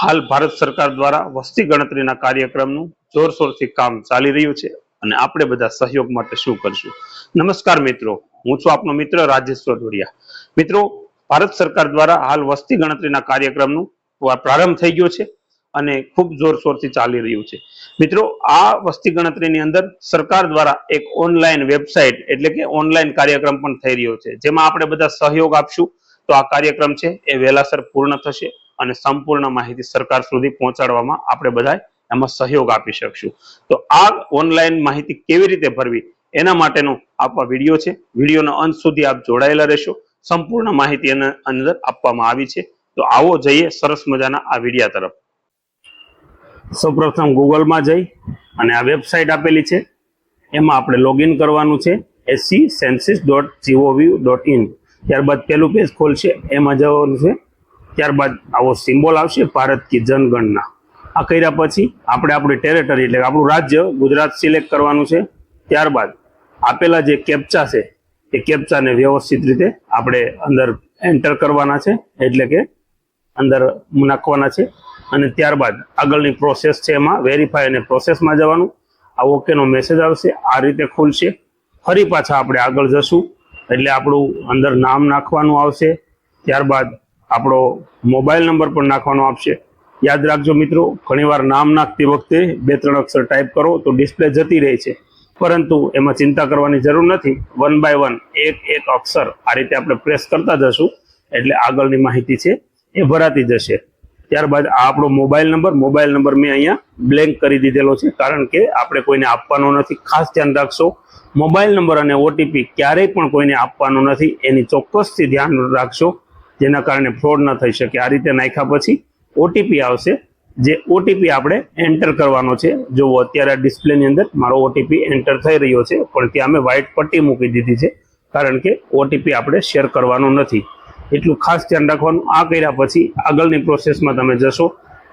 હાલ ભારત સરકાર દ્વારા વસ્તી ગણતરીના કાર્યક્રમનું જોરશોરથી કામ ચાલી રહ્યું છે અને આપણે બધા સહયોગ માટે શું કરશું. નમસ્કાર મિત્રો, હું છું આપનો મિત્ર રાજેશ સોઢોડિયા. મિત્રો, ભારત સરકાર દ્વારા હાલ વસ્તી ગણતરીના કાર્યક્રમનું પ્રારંભ થઈ ગયો છે અને ખૂબ જોરશોરથી ચાલી રહ્યું છે. મિત્રો, આ વસ્તી ગણતરીની અંદર સરકાર દ્વારા એક ઓનલાઈન વેબસાઇટ એટલે કે ઓનલાઈન કાર્યક્રમ પણ થઈ રહ્યો છે, જેમાં આપણે બધા સહયોગ આપશું તો આ કાર્યક્રમ છે એ વહેલાસર પૂર્ણ થશે અને સંપૂર્ણ માહિતી સરકાર સુધી પહોંચાડવામાં આપણે બધા એમાં સહયોગ આપી શકશું. તો આ ઓનલાઈન માહિતી કેવી રીતે ભરવી એના માટેનો આપવા વિડીયો છે. વિડીયોનો અંત સુધી આપ જોડાયેલા રહેશો. સંપૂર્ણ માહિતી એના અંદર આપવામાં આવી છે. તો આવો જઈએ સરસ મજાના આ વિડીયા તરફ. સૌપ્રથમ ગૂગલમાં જઈ અને આ વેબસાઇટ આપેલી છે એમાં આપણે લોગિન કરવાનું છે sccensus.gov.in. ત્યારબાદ પેલું પેજ ખોલશે, એમાં જવાનું છે. ત્યારબાદ આવો સિમ્બોલ આવશે ભારત કી જનગણના. આ કર્યા પછી આપણે આપણી ટેરેટરી એટલે આપણું રાજ્ય ગુજરાત સિલેક્ટ કરવાનું છે. ત્યારબાદ આપેલા જે કેપ્ચા છે એ કેપ્ચાને વ્યવસ્થિત રીતે આપણે અંદર એન્ટર કરવાના છે, એટલે કે અંદર નાખવાના છે. અને ત્યારબાદ આગળની પ્રોસેસ છે એમાં વેરીફાઈ અને પ્રોસેસમાં જવાનું. આ ઓકેનો મેસેજ આવશે, આ રીતે ખુલશે. ફરી પાછા આપણે આગળ જશું એટલે આપણું અંદર નામ નાખવાનું આવશે. ત્યારબાદ આપણો મોબાઈલ નંબર પણ નાખવાનો આવશે. યાદ રાખજો મિત્રો, ઘણીવાર નામ નાખતી વખતે 2-3 અક્ષર ટાઈપ કરો તો ડિસ્પ્લે જતી રહે છે, પરંતુ એમાં ચિંતા કરવાની જરૂર નથી. 1 by 1 એક અક્ષર આ રીતે આપણે પ્રેસ કરતા જશું એટલે આગળની માહિતી છે એ ભરાતી જશે. ત્યારબાદ આ આપણો મોબાઈલ નંબર મેં અહીંયા બ્લેન્ક કરી દીધેલો છે, કારણ કે આપણે કોઈને આપવાનો નથી. ખાસ ધ્યાન રાખશો, મોબાઈલ નંબર અને ઓટીપી ક્યારેય પણ કોઈને આપવાનો નથી, એની ચોક્કસથી ધ્યાન રાખશો, જેના કારણે ફ્રોડ ન થઈ શકે. આ રીતે નાખ્યા પછી ઓટીપી આવશે, જે ઓટીપી આપણે એન્ટર કરવાનો છે. જો અત્યારે ડિસ્પ્લેની અંદર મારો ઓટીપી એન્ટર થઈ રહ્યો છે, પણ ત્યાં અમે વ્હાઇટ પટ્ટી મૂકી દીધી છે, કારણ કે ઓટીપી આપણે શેર કરવાનો નથી. એટલું ખાસ ધ્યાન રાખવાનું. આ કર્યા પછી આગળની પ્રોસેસમાં તમે જશો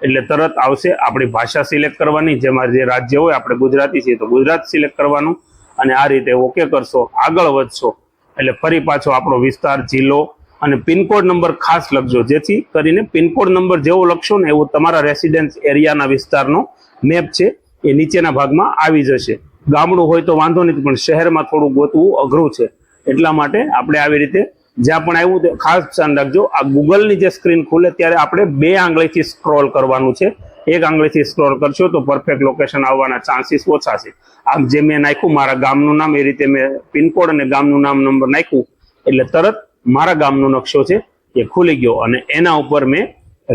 એટલે તરત આવશે આપણી ભાષા સિલેક્ટ કરવાની. જેમાં જે રાજ્ય હોય, આપણે ગુજરાતી છીએ તો ગુજરાત સિલેક્ટ કરવાનું અને આ રીતે ઓકે કરશો. આગળ વધશો એટલે ફરી પાછો આપણો વિસ્તાર, જિલ્લો અને પિનકોડ નંબર ખાસ લખજો, જેથી કરીને પિનકોડ નંબર જેવો લખશો ને એવું તમારા રેસિડેન્સ એરિયાના વિસ્તારનો મેપ છે એ નીચેના ભાગમાં આવી જશે. ગામડું હોય તો વાંધો નથી, પણ શહેરમાં થોડું ગોતવું અઘરું છે, એટલા માટે આપણે આવી રીતે જ્યાં પણ આવ્યું તે ખાસ ધ્યાન રાખજો. આ ગૂગલની જે સ્ક્રીન ખુલે ત્યારે આપણે 2 આંગળીથી સ્ક્રોલ કરવાનું છે. 1 આંગળીથી સ્ક્રોલ કરશો તો પરફેક્ટ લોકેશન આવવાના ચાન્સીસ ઓછા છે. આમ જે મેં નાખ્યું મારા ગામનું નામ, એ રીતે મેં પિનકોડ અને ગામનું નામ નંબર નાખ્યું એટલે તરત મારા ગામનો નકશો છે એ ખુલી ગયો અને એના ઉપર મેં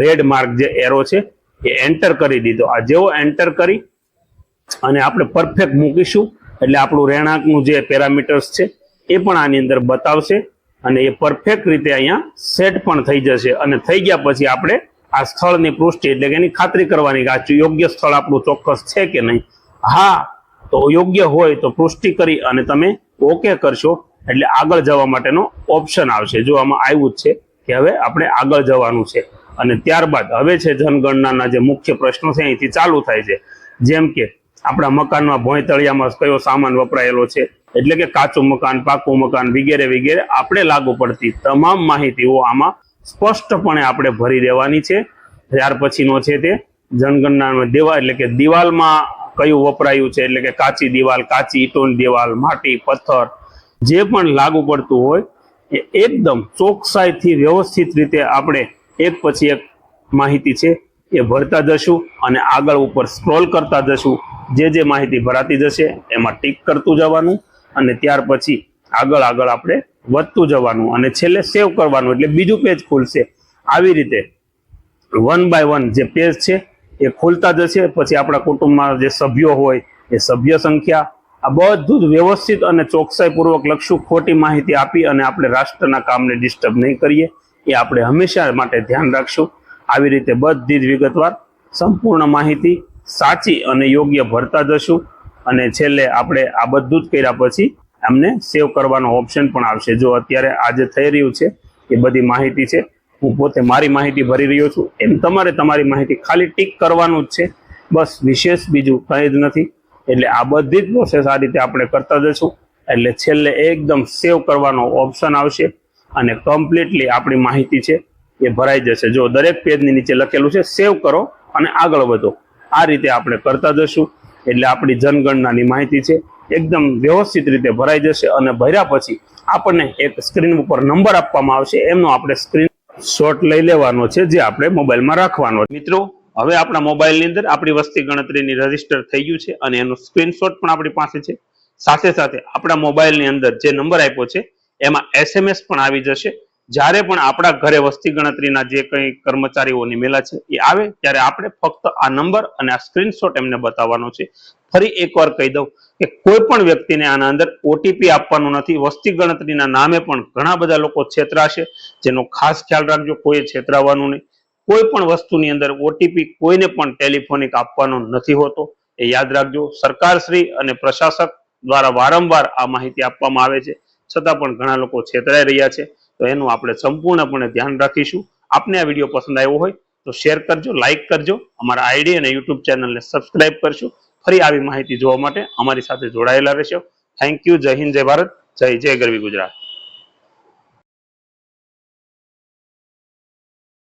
રેડ માર્ક જે એરો છે એ એન્ટર કરી દીધો. આ જેવો એન્ટર કરી અને આપણે પરફેક્ટ મૂકીશું એટલે આપણું રહેણાંકનું જે પેરામીટર્સ છે એ પણ આની અંદર બતાવશે અને એ પરફેક્ટ રીતે અહીંયા સેટ પણ થઈ જશે. અને થઈ ગયા પછી આપણે આ સ્થળની પુષ્ટિ એટલે કે એની ખાતરી કરવાની કે આ યોગ્ય સ્થળ આપણું ચોક્કસ છે કે નહીં. હા તો યોગ્ય હોય તો પુષ્ટિ કરી અને તમે ઓકે કરશો એટલે આગળ જવા માટેનો ઓપ્શન આવશે. જો આમાં આવ્યું જ છે કે હવે આપણે આગળ જવાનું છે. અને ત્યારબાદ હવે છે જનગણનાના જે મુખ્ય પ્રશ્નો છે અહીંથી ચાલુ થાય છે. જેમ કે આપણા મકાનમાં ભોંયતળિયામાં કયો સામાન વપરાયેલો છે, એટલે કે કાચું મકાન, પાકું મકાન વગેરે વગેરે આપણે લાગુ પડતી તમામ માહિતીઓ આમાં સ્પષ્ટપણે આપણે ભરી દેવાની છે. ત્યાર પછીનો છે તે જનગણનામાં દેવા એટલે કે દિવાલમાં કયું વપરાયું છે, એટલે કે કાચી દિવાલ, કાચી ઈંટોની દિવાલ, માટી, પથ્થર જે પણ લાગુ પડતું હોય એ એકદમ ચોકસાઈથી વ્યવસ્થિત રીતે આપણે એક પછી એક માહિતી છે એ ભરતા જશું અને આગળ ઉપર સ્ક્રોલ કરતા જશું. જે માહિતી ભરાતી જશે એમાં ટીક કરતું જવાનું અને ત્યાર પછી આગળ આપણે વધતું જવાનું અને છેલ્લે સેવ કરવાનું એટલે બીજું પેજ ખુલશે. આવી રીતે 1 by 1 જે પેજ છે એ ખુલતા જશે. પછી આપણા કુટુંબમાં જે સભ્યો હોય એ સભ્ય સંખ્યા, આ બધું જ વ્યવસ્થિત અને ચોકસાઈપૂર્વક લખશું. ખોટી માહિતી આપી અને આપણે રાષ્ટ્રના કામને ડિસ્ટર્બ નહીં કરીએ, એ આપણે હંમેશા માટે ધ્યાન રાખશું. આવી રીતે બધી જ વિગતવાર સંપૂર્ણ માહિતી સાચી અને યોગ્ય ભરતા જશું અને છેલ્લે આપણે આ બધું જ કર્યા પછી અમને સેવ કરવાનો ઓપ્શન પણ આવશે. જો અત્યારે આજે થઈ રહ્યું છે એ બધી માહિતી છે, હું પોતે મારી માહિતી ભરી રહ્યો છું, એમ તમારે તમારી માહિતી ખાલી ટીક કરવાનું જ છે, બસ. વિશેષ બીજું કંઈ જ નથી. એટલે આ બધી જ પ્રોસેસ આ રીતે આપણે કરતા જશું એટલે છેલ્લે એકદમ સેવ કરવાનો ઓપ્શન આવશે અને કમ્પ્લીટલી આપણી માહિતી છે એ ભરાઈ જશે. જો દરેક પેજની નીચે લખેલું છે સેવ કરો અને આગળ વધો. આ રીતે આપણે કરતા જશું એટલે આપણી જનગણનાની માહિતી છે એકદમ વ્યવસ્થિત રીતે ભરાઈ જશે અને ભર્યા પછી આપણને એક સ્ક્રીન ઉપર નંબર આપવામાં આવશે, એમનો આપણે સ્ક્રીનશોટ લઈ લેવાનો છે જે આપણે મોબાઈલમાં રાખવાનો. મિત્રો, હવે આપણા મોબાઈલની અંદર આપણી વસ્તી ગણતરીની રજીસ્ટર થઈ ગયું છે અને એનું સ્ક્રીનશોટ પણ આપણી પાસે છે. સાથે સાથે આપણા મોબાઈલની અંદર જે નંબર આપ્યો છે એમાં SMS પણ આવી જશે. જ્યારે પણ આપણા ઘરે વસ્તી ગણતરીના જે કંઈ કર્મચારીઓ નિમેલા છે એ આવે ત્યારે આપણે ફક્ત આ નંબર અને આ સ્ક્રીનશોટ એમને બતાવવાનો છે. ફરી એકવાર કહી દઉં કે કોઈ પણ વ્યક્તિને આના અંદર OTP આપવાનું નથી. વસ્તી ગણતરીના નામે પણ ઘણા બધા લોકો છેતરાશે, જેનો ખાસ ખ્યાલ રાખજો. કોઈએ છેતરાવાનું નહીં. કોઈ પણ વસ્તુની અંદર OTP કોઈને પણ ટેલિફોનિક આપવાનો નથી હોતો, એ યાદ રાખજો. સરકારશ્રી અને પ્રશાસક દ્વારા વારંવાર આ માહિતી આપવામાં આવે છે, છતાં પણ ઘણા લોકો છેતરાઈ રહ્યા છે. તો એનું આપણે સંપૂર્ણપણે ધ્યાન રાખીશું. આપને આ વિડીયો પસંદ આવ્યો હોય તો શેર કરજો, લાઈક કરજો, અમારા આઈડી અને યુટ્યુબ ચેનલને સબસ્ક્રાઇબ કરજો. ફરી આવી માહિતી જોવા માટે અમારી સાથે જોડાયેલા રહેશો. Thank you. જય હિન્દ, જય ભારત, જય ગરવી ગુજરાત.